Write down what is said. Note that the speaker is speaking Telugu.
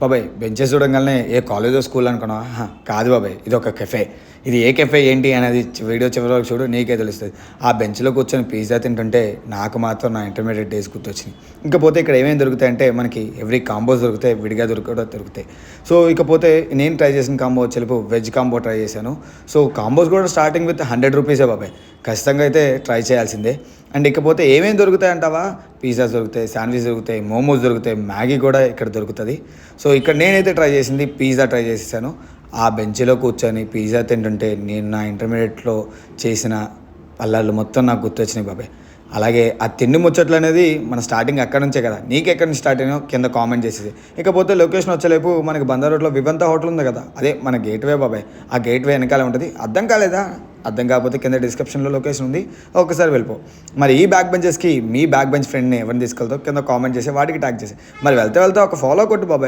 బాబాయ్ బెంచెస్ చూడంగానే ఏ కాలేజో స్కూల్ అనుకున్నావా? కాదు బాబాయ్, ఇది ఒక కెఫే. ఇది ఏ కెఫే ఏంటి అనేది వీడియో చివరి వరకు చూడు, నీకే తెలుస్తుంది. ఆ బెంచ్లో కూర్చొని పిజ్జా తింటుంటే నాకు మాత్రం నా ఇంటర్మీడియట్ డేస్ గుర్తొచ్చినాయి. ఇకపోతే ఇక్కడ ఏమేమి దొరుకుతాయంటే మనకి ఎవ్రీ కాంబోస్ దొరుకుతాయి, విడిగా దొరుకుతాయి. సో ఇకపోతే నేను ట్రై చేసిన కాంబో వచ్చేపు వెజ్ కాంబో ట్రై చేశాను. సో కాంబోస్ కూడా స్టార్టింగ్ విత్ 100 రూపీసే బాబాయ్, ఖచ్చితంగా అయితే ట్రై చేయాల్సిందే. అండ్ ఇకపోతే ఏమేమి దొరుకుతాయి అంటావా? పిజ్జాస్ దొరుకుతాయి, శాండ్విచ్ దొరుకుతాయి, మోమోస్ దొరుకుతాయి, మ్యాగీ కూడా ఇక్కడ దొరుకుతుంది. సో ఇక్కడ నేనైతే ట్రై చేసింది పిజ్జా ట్రై చేసేసాను. ఆ బెంచ్లో కూర్చొని పిజ్జా తింటుంటే నేను నా ఇంటర్మీడియట్లో చేసిన అల్లర్లు మొత్తం నాకు గుర్తొచ్చినాయి బాబాయ్. అలాగే ఆ తిండి ముచ్చట్లు అనేది మన స్టార్టింగ్ అక్కడ నుంచే కదా. నీకెక్కడి నుంచి స్టార్ట్ అయినా కింద కామెంట్ చేసేది. ఇకపోతే లొకేషన్ వచ్చేలేపు మనకి బందర్ రోడ్లో వివంత హోటల్ ఉంది కదా, అదే మన గేట్వే బాబాయ్. ఆ గేట్వే వెనకాల ఉంటుంది. అర్థం కాలేదా? అర్థం కాకపోతే కింద డిస్క్రిప్షన్లో లొకేషన్ ఉంది, ఒక్కసారి వెళ్ళిపో. మరి ఈ బ్యాక్ బెంచెస్కి మీ బ్యాక్ బెంచ్ ఫ్రెండ్ని ఎవరిని తీసుకెళ్తావు కింద కామెంట్ చేసి వాటికి ట్యాగ్ చేసి మరి వెళ్తే ఒక ఫాలో కొట్టు బాబాయ్.